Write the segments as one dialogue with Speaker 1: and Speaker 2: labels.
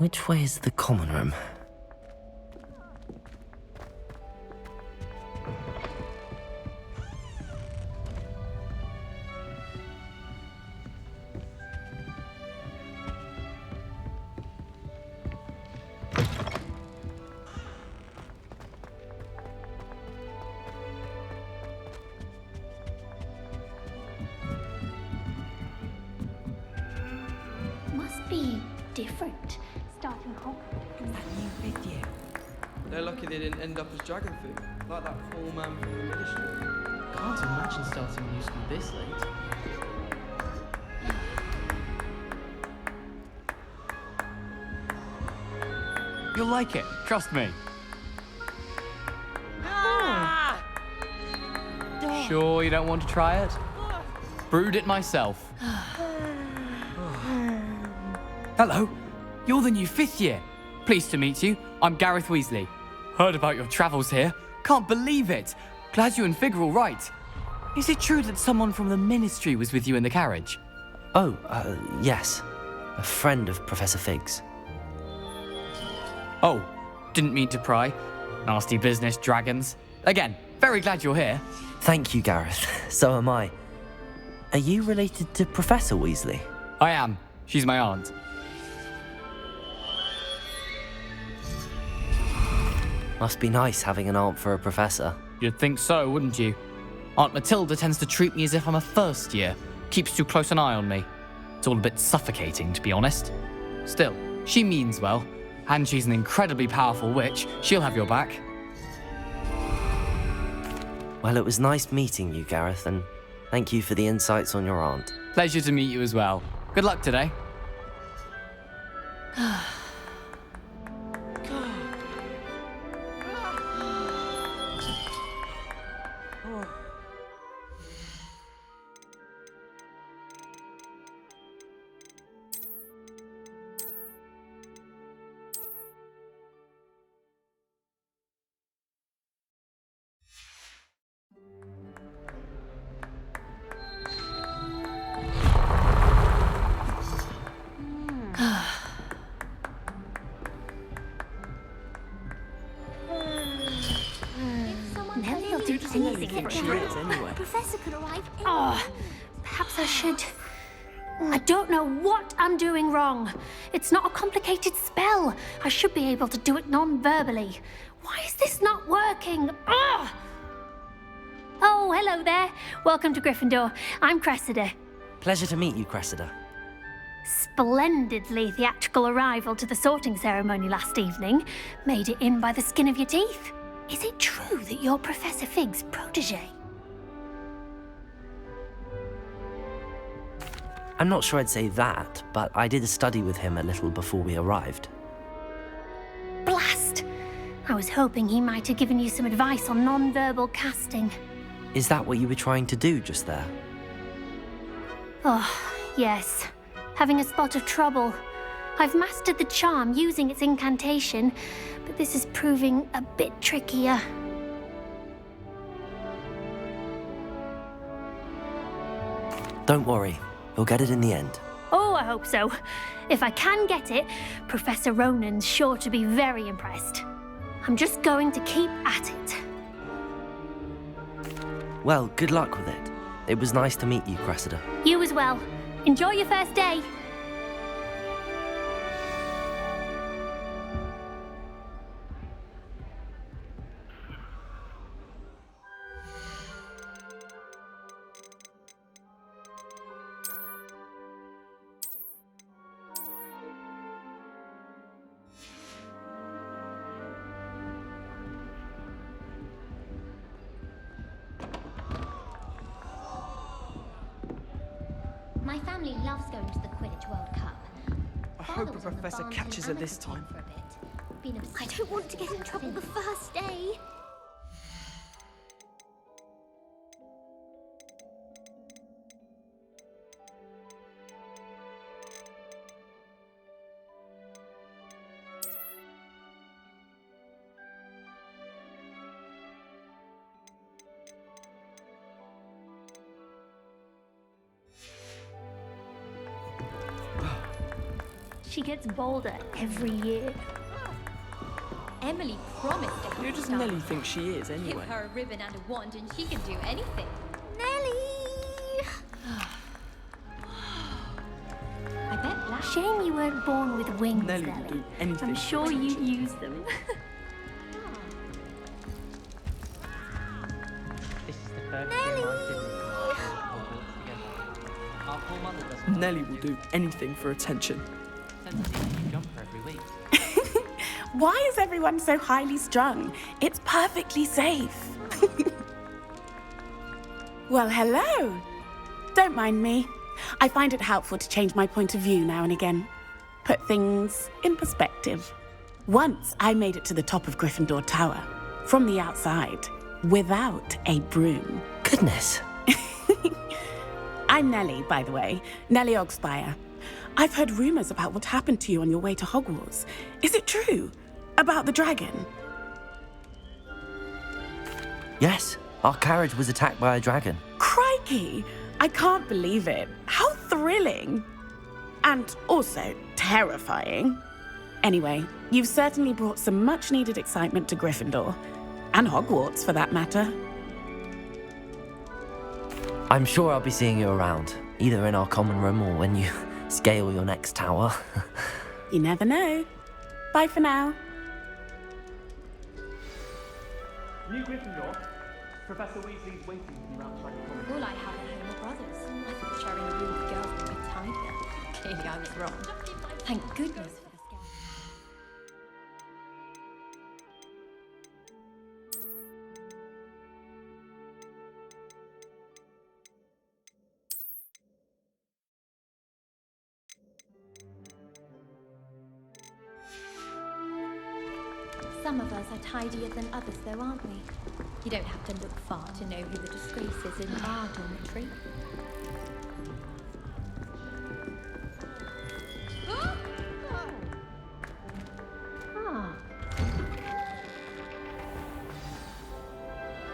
Speaker 1: Which way is the common room?
Speaker 2: Must be different. Starting Hogwarts.
Speaker 3: NVidia.
Speaker 4: They're lucky they didn't end up as dragon food, like that poor man from the ministry.
Speaker 3: Can't imagine starting a new school this late.
Speaker 5: You'll like it, trust me. Sure you don't want to try it? Brewed it myself. Hello, you're the new 5th year. Pleased to meet you. I'm Gareth Weasley. Heard about your travels here. Can't believe it. Glad you and Fig are all right. Is it true that someone from the ministry was with you in the carriage?
Speaker 1: Oh, yes. A friend of Professor Fig's.
Speaker 5: Oh, didn't mean to pry. Nasty business, dragons. Again, very glad you're here.
Speaker 1: Thank you, Gareth. So am I. Are you related to Professor Weasley?
Speaker 5: I am. She's my aunt.
Speaker 1: Must be nice having an aunt for a professor.
Speaker 5: You'd think so, wouldn't you? Aunt Matilda tends to treat me as if I'm a first year. Keeps too close an eye on me. It's all a bit suffocating, to be honest. Still, she means well. And she's an incredibly powerful witch. She'll have your back.
Speaker 1: Well, it was nice meeting you, Gareth, and thank you for the insights on your aunt.
Speaker 5: Pleasure to meet you as well. Good luck today.
Speaker 2: Now they'll do anything that
Speaker 1: Anyway.
Speaker 2: Professor could arrive. Oh, perhaps I should. I don't know what I'm doing wrong. It's not a complicated spell. I should be able to do it non-verbally. Why is this not working? Ah! Oh, hello there. Welcome to Gryffindor. I'm Cressida.
Speaker 1: Pleasure to meet you, Cressida.
Speaker 2: Splendidly theatrical arrival to the sorting ceremony last evening. Made it in by the skin of your teeth. Is it true that you're Professor Fig's protege?
Speaker 1: I'm not sure I'd say that, but I did study with him a little before we arrived.
Speaker 2: Blast! I was hoping he might have given you some advice on non-verbal casting.
Speaker 1: Is that what you were trying to do just there?
Speaker 2: Oh, yes. Having a spot of trouble. I've mastered the charm using its incantation, but this is proving a bit trickier.
Speaker 1: Don't worry, you'll get it in the end.
Speaker 2: Oh, I hope so. If I can get it, Professor Ronan's sure to be very impressed. I'm just going to keep at it.
Speaker 1: Well, good luck with it. It was nice to meet you, Cressida.
Speaker 2: You as well. Enjoy your first day.
Speaker 6: My family loves going to the Quidditch World Cup.
Speaker 4: I hope a professor catches her this time.
Speaker 6: I don't want to get in trouble the first day.
Speaker 2: She gets bolder every year.
Speaker 6: Emily promised to
Speaker 4: Who
Speaker 6: help
Speaker 4: does
Speaker 6: Star.
Speaker 4: Nelly think she is,
Speaker 6: Give
Speaker 4: anyway?
Speaker 6: her a ribbon and a wand and she can do anything. Nelly! I bet Black...
Speaker 2: Shame you weren't born with wings,
Speaker 4: Nelly will
Speaker 2: Nelly.
Speaker 4: do anything
Speaker 2: I'm
Speaker 4: for
Speaker 2: sure you
Speaker 4: attention.
Speaker 2: use them.
Speaker 3: This is the first game I've been in Hogwarts together. Our poor mother doesn't
Speaker 4: Nelly will do anything for attention.
Speaker 3: send us a new jumper every week.
Speaker 7: Why is everyone so highly strung? It's perfectly safe. Well, hello. Don't mind me. I find it helpful to change my point of view now and again. Put things in perspective. Once I made it to the top of Gryffindor Tower, from the outside, without a broom.
Speaker 1: Goodness.
Speaker 7: I'm Nellie, by the way. Nellie Ogspire. I've heard rumors about what happened to you on your way to Hogwarts. Is it true? About the dragon?
Speaker 1: Yes, our carriage was attacked by a dragon.
Speaker 7: Crikey! I can't believe it. How thrilling! And also terrifying. Anyway, you've certainly brought some much-needed excitement to Gryffindor. And Hogwarts, for that matter.
Speaker 1: I'm sure I'll be seeing you around, either in our common room or when you scale your next tower.
Speaker 7: You never know. Bye for now.
Speaker 8: New Gryffindor. Professor Weasley's waiting for you outside the corridor.
Speaker 6: All I have at home are brothers. I thought sharing a room with girls would be tidier. Clearly I was wrong. Thank goodness for the scare. Some of us are tidier than others, though, aren't we? You don't have to look far to know who the disgrace is in our dormitory.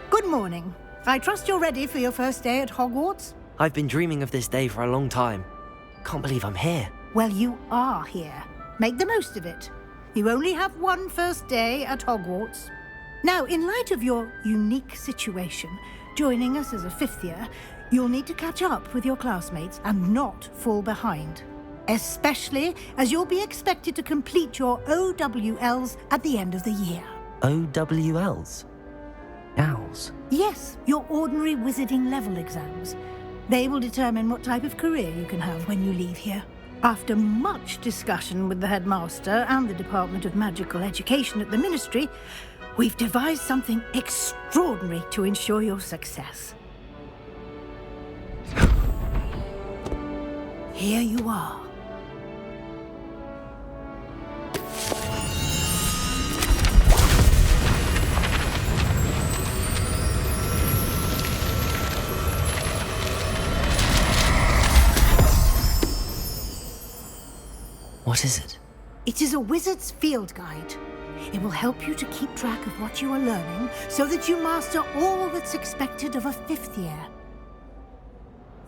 Speaker 9: Good morning. I trust you're ready for your first day at Hogwarts?
Speaker 1: I've been dreaming of this day for a long time. Can't believe I'm here.
Speaker 9: Well, you are here. Make the most of it. You only have one first day at Hogwarts. Now, in light of your unique situation, joining us as a fifth year, you'll need to catch up with your classmates and not fall behind. Especially as you'll be expected to complete your OWLs at the end of the year.
Speaker 1: OWLs? Owls?
Speaker 9: Yes, your ordinary wizarding level exams. They will determine what type of career you can have when you leave here. After much discussion with the headmaster and the Department of Magical Education at the Ministry, we've devised something extraordinary to ensure your success. Here you are.
Speaker 1: What is it?
Speaker 9: It is a wizard's field guide. It will help you to keep track of what you are learning so that you master all that's expected of a fifth year.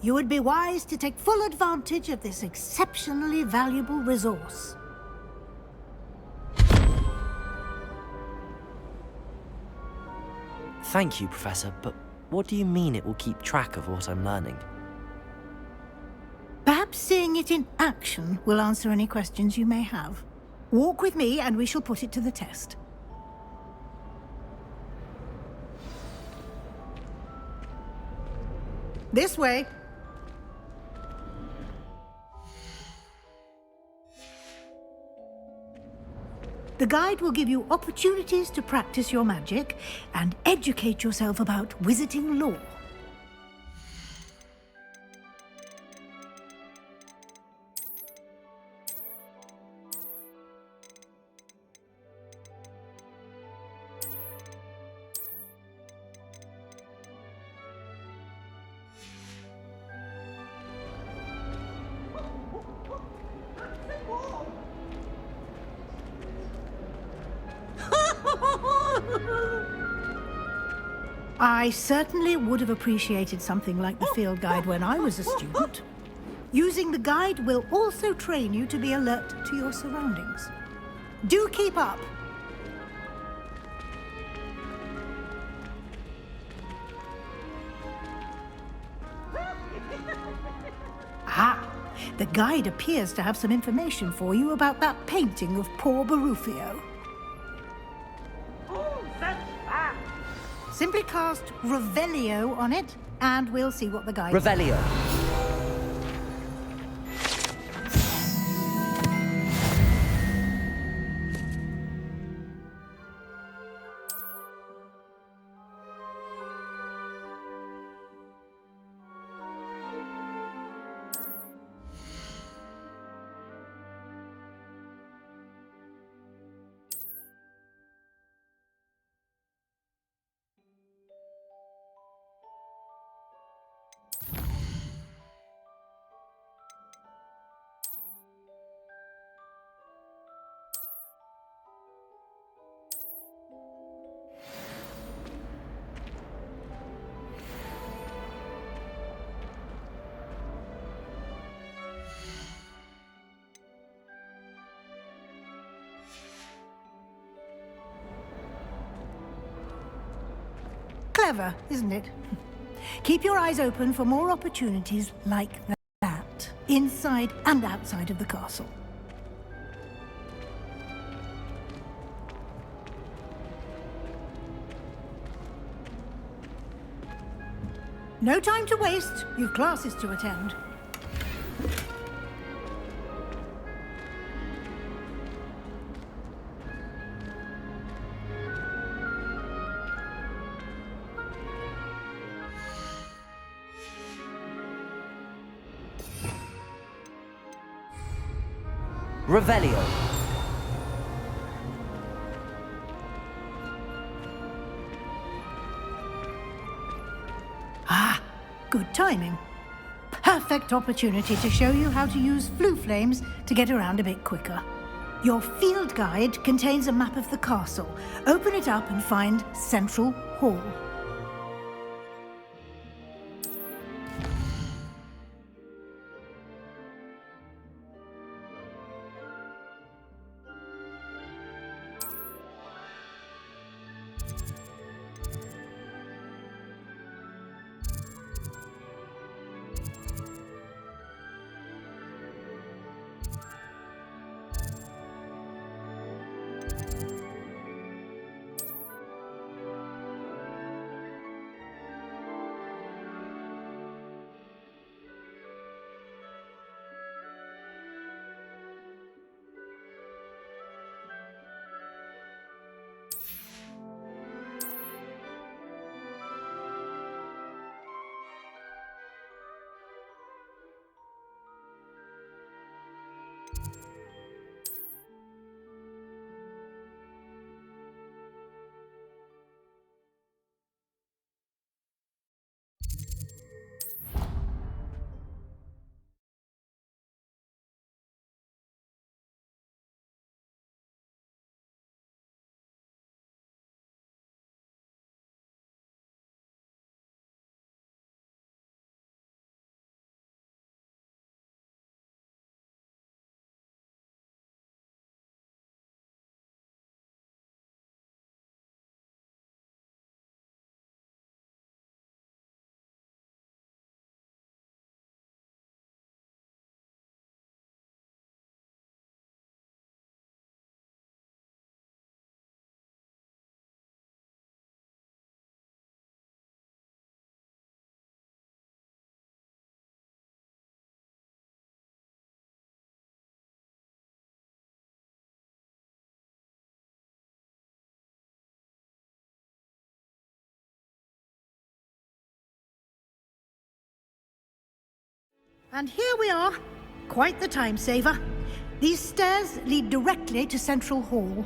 Speaker 9: You would be wise to take full advantage of this exceptionally valuable resource.
Speaker 1: Thank you, Professor, but what do you mean it will keep track of what I'm learning?
Speaker 9: Perhaps seeing it in action will answer any questions you may have. Walk with me and we shall put it to the test. This way. The guide will give you opportunities to practice your magic and educate yourself about wizarding lore. I certainly would have appreciated something like the field guide when I was a student. Using the guide will also train you to be alert to your surroundings. Do keep up! Ah, the guide appears to have some information for you about that painting of poor Barufio. Simply cast Revelio on it, and we'll see what the guide says.
Speaker 1: Revelio.
Speaker 9: Clever, isn't it? Keep your eyes open for more opportunities like that, inside and outside of the castle. No time to waste. You've classes to attend.
Speaker 1: Revelio.
Speaker 9: Ah, good timing. Perfect opportunity to show you how to use flue flames to get around a bit quicker. Your field guide contains a map of the castle. Open it up and find Central Hall. And here we are. Quite the time saver. These stairs lead directly to Central Hall.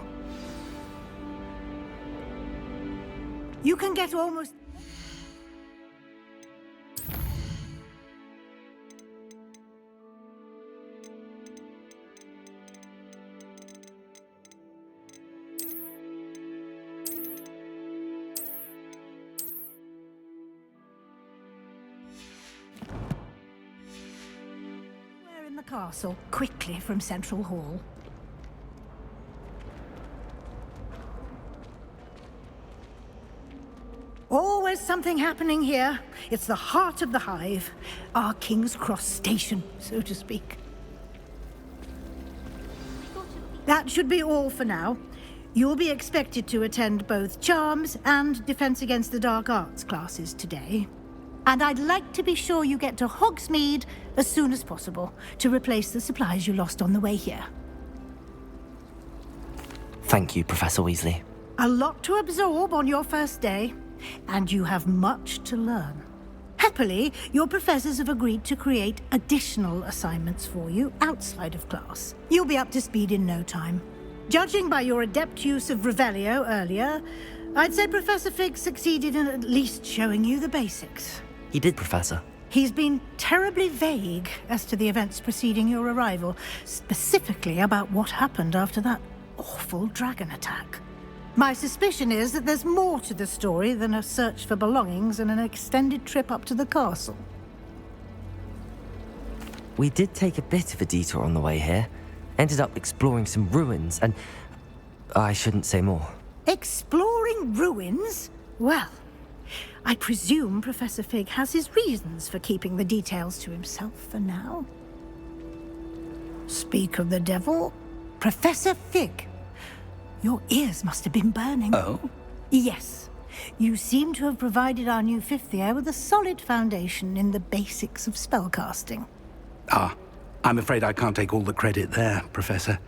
Speaker 9: You can get almost... castle quickly from Central Hall. Always something happening here. It's the heart of the hive. Our King's Cross station, so to speak. That should be all for now. You'll be expected to attend both Charms and Defense Against the Dark Arts classes today. And I'd like to be sure you get to Hogsmeade as soon as possible to replace the supplies you lost on the way here.
Speaker 1: Thank you, Professor Weasley.
Speaker 9: A lot to absorb on your first day, and you have much to learn. Happily, your professors have agreed to create additional assignments for you outside of class. You'll be up to speed in no time. Judging by your adept use of Revelio earlier, I'd say Professor Fig succeeded in at least showing you the basics.
Speaker 1: He did, Professor.
Speaker 9: He's been terribly vague as to the events preceding your arrival, specifically about what happened after that awful dragon attack. My suspicion is that there's more to the story than a search for belongings and an extended trip up to the castle.
Speaker 1: We did take a bit of a detour on the way here. Ended up exploring some ruins and... I shouldn't say more.
Speaker 9: Exploring ruins? Well, I presume Professor Fig has his reasons for keeping the details to himself for now. Speak of the devil, Professor Fig. Your ears must have been burning.
Speaker 10: Oh?
Speaker 9: Yes. You seem to have provided our new fifth year with a solid foundation in the basics of spellcasting.
Speaker 10: Ah, I'm afraid I can't take all the credit there, Professor.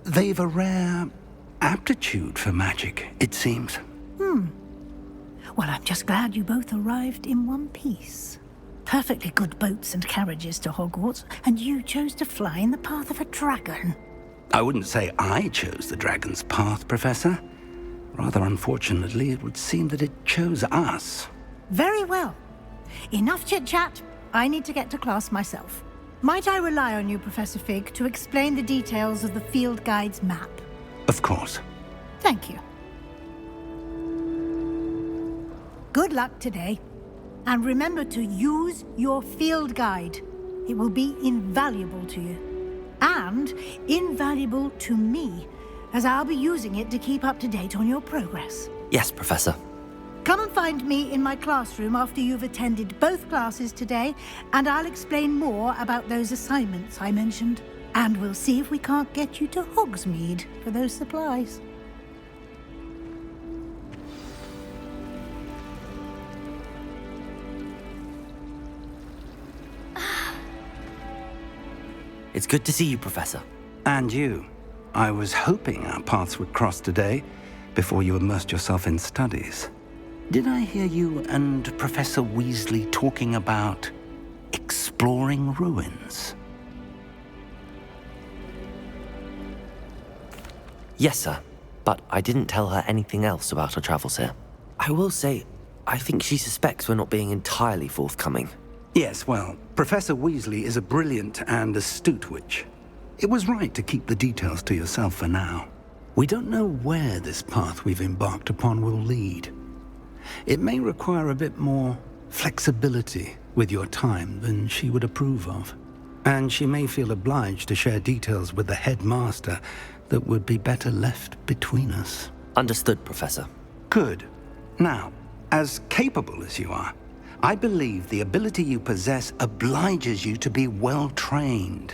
Speaker 10: They've a rare aptitude for magic, it seems.
Speaker 9: Well, I'm just glad you both arrived in one piece. Perfectly good boats and carriages to Hogwarts, and you chose to fly in the path of a dragon.
Speaker 10: I wouldn't say I chose the dragon's path, Professor. Rather unfortunately, it would seem that it chose us.
Speaker 9: Very well. Enough chit-chat. I need to get to class myself. Might I rely on you, Professor Fig, to explain the details of the field guide's map?
Speaker 10: Of course.
Speaker 9: Thank you. Good luck today. And remember to use your field guide. It will be invaluable to you. And invaluable to me, as I'll be using it to keep up to date on your progress.
Speaker 1: Yes, Professor.
Speaker 9: Come and find me in my classroom after you've attended both classes today, and I'll explain more about those assignments I mentioned. And we'll see if we can't get you to Hogsmeade for those supplies.
Speaker 1: It's good to see you, Professor.
Speaker 10: And you. I was hoping our paths would cross today, before you immersed yourself in studies. Did I hear you and Professor Weasley talking about exploring ruins?
Speaker 1: Yes, sir. But I didn't tell her anything else about our travels here. I will say, I think she suspects we're not being entirely forthcoming.
Speaker 10: Yes, well, Professor Weasley is a brilliant and astute witch. It was right to keep the details to yourself for now. We don't know where this path we've embarked upon will lead. It may require a bit more flexibility with your time than she would approve of. And she may feel obliged to share details with the headmaster that would be better left between us.
Speaker 1: Understood, Professor.
Speaker 10: Good. Now, as capable as you are, I believe the ability you possess obliges you to be well-trained.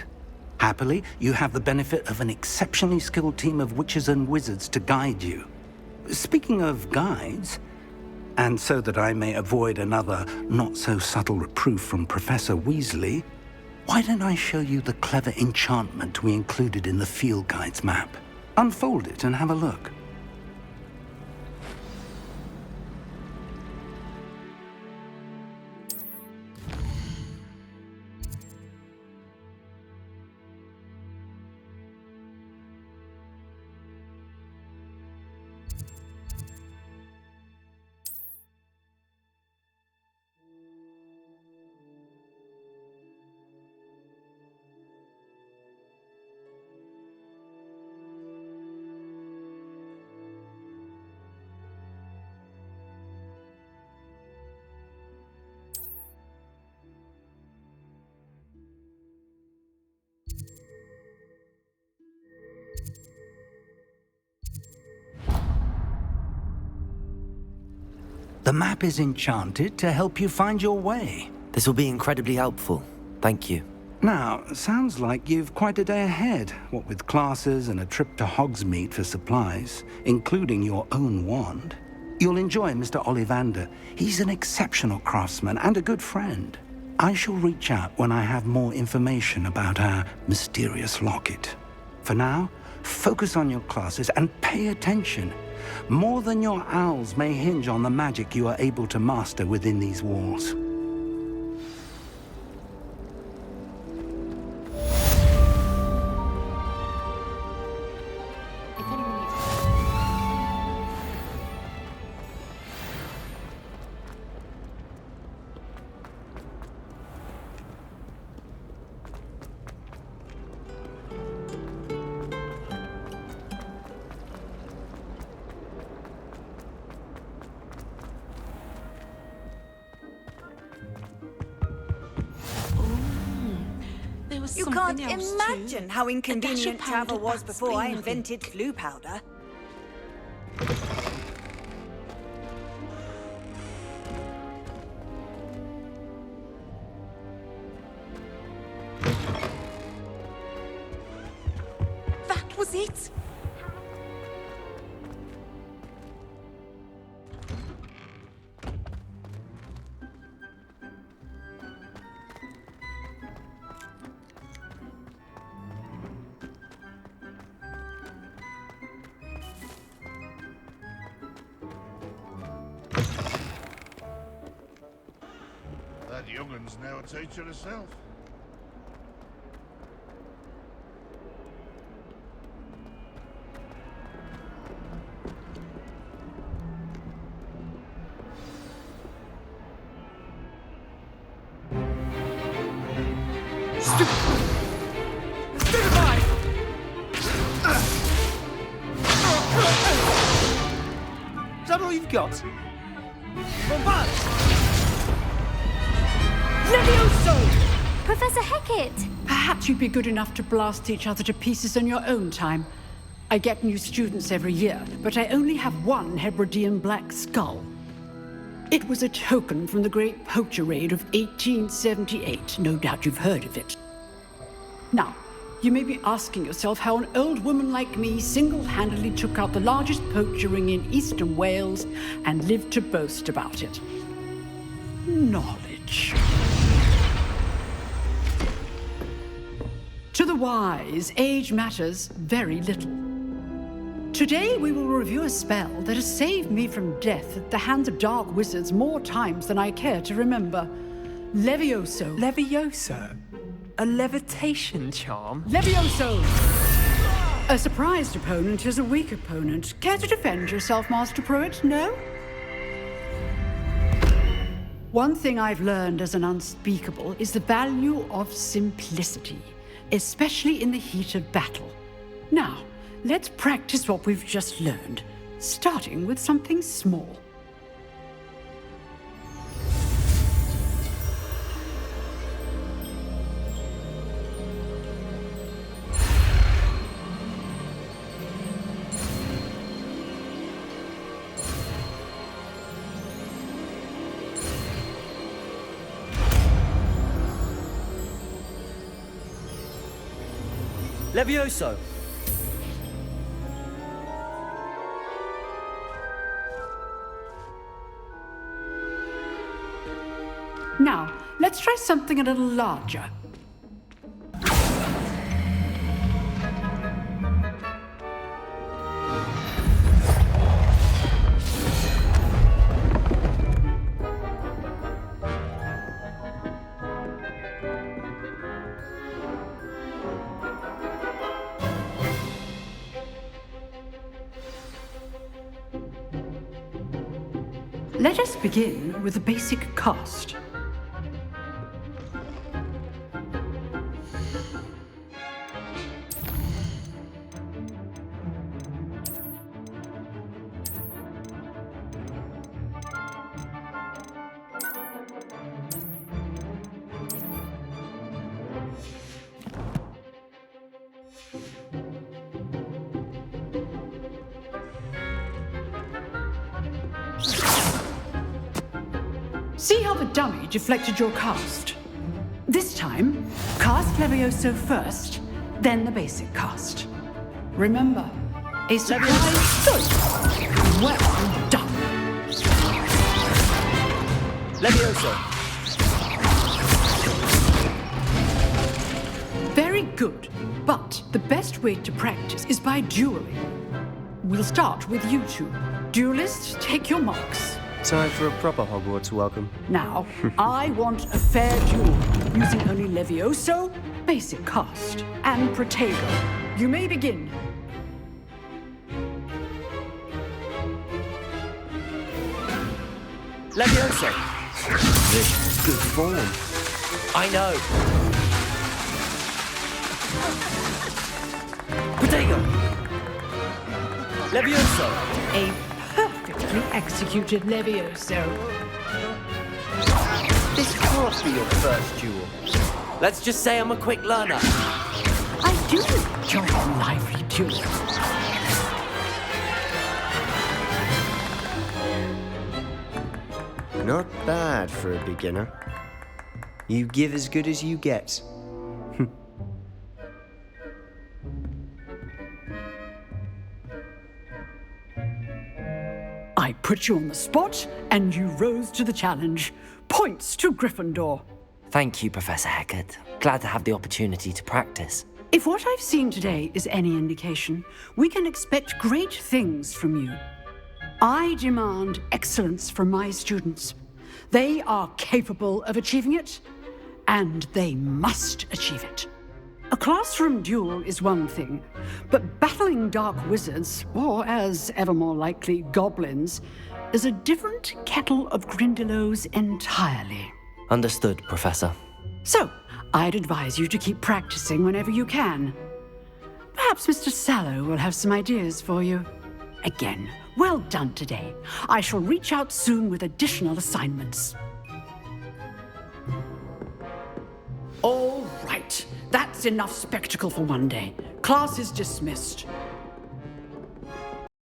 Speaker 10: Happily, you have the benefit of an exceptionally skilled team of witches and wizards to guide you. Speaking of guides, and so that I may avoid another not-so-subtle reproof from Professor Weasley, why don't I show you the clever enchantment we included in the field guide's map? Unfold it and have a look. The map is enchanted to help you find your way.
Speaker 1: This will be incredibly helpful. Thank you.
Speaker 10: Now, sounds like you've quite a day ahead, what with classes and a trip to Hogsmeade for supplies, including your own wand. You'll enjoy Mr. Ollivander. He's an exceptional craftsman and a good friend. I shall reach out when I have more information about our mysterious locket. For now, focus on your classes and pay attention. More than your owls may hinge on the magic you are able to master within these walls.
Speaker 11: You can't imagine how inconvenient travel was before I invented flu powder. That was it.
Speaker 12: That youngun's now a teacher herself.
Speaker 8: Is that all you've got? Bombard!
Speaker 2: Levioso! Professor Hecat!
Speaker 13: Perhaps you'd be good enough to blast each other to pieces on your own time. I get new students every year, but I only have one Hebridean black skull. It was a token from the Great Poacher Raid of 1878. No doubt you've heard of it. Now, you may be asking yourself how an old woman like me single-handedly took out the largest poacher ring in eastern Wales and lived to boast about it. Knowledge. To the wise, age matters very little. Today we will review a spell that has saved me from death at the hands of dark wizards more times than I care to remember. Levioso.
Speaker 14: Levioso? A levitation charm?
Speaker 13: Levioso! A surprised opponent is a weak opponent. Care to defend yourself, Master Pruitt? No? One thing I've learned as an unspeakable is the value of simplicity, especially in the heat of battle. Now, let's practice what we've just learned, starting with something small.
Speaker 8: Levioso!
Speaker 13: Now, let's try something a little larger. Let us begin with a basic cast. See how the dummy deflected your cast? This time, cast Levioso first, then the basic cast. Remember, a surprise. Good. Well done.
Speaker 1: Levioso.
Speaker 13: Very good. But the best way to practice is by dueling. We'll start with you two. Duelists, take your marks.
Speaker 15: Time for a proper Hogwarts welcome.
Speaker 13: Now, I want a fair duel, using only Levioso, basic cast, and Protego. You may begin.
Speaker 1: Levioso. This is good form. I know. Protego. Levioso.
Speaker 13: A perfectly executed Levioso.
Speaker 1: This can't be your first duel. Let's just say I'm a quick learner.
Speaker 13: I do enjoy a lively duel.
Speaker 15: Not bad for a beginner. You give as good as you get.
Speaker 13: I put you on the spot, and you rose to the challenge. Points to Gryffindor.
Speaker 1: Thank you, Professor Hecat. Glad to have the opportunity to practice.
Speaker 13: If what I've seen today is any indication, we can expect great things from you. I demand excellence from my students. They are capable of achieving it, and they must achieve it. A classroom duel is one thing, but battling dark wizards, or as ever more likely, goblins, is a different kettle of Grindylows entirely.
Speaker 1: Understood, Professor.
Speaker 13: So, I'd advise you to keep practicing whenever you can. Perhaps Mr. Sallow will have some ideas for you. Again, well done today. I shall reach out soon with additional assignments. All right. That's enough spectacle for one day. Class is dismissed.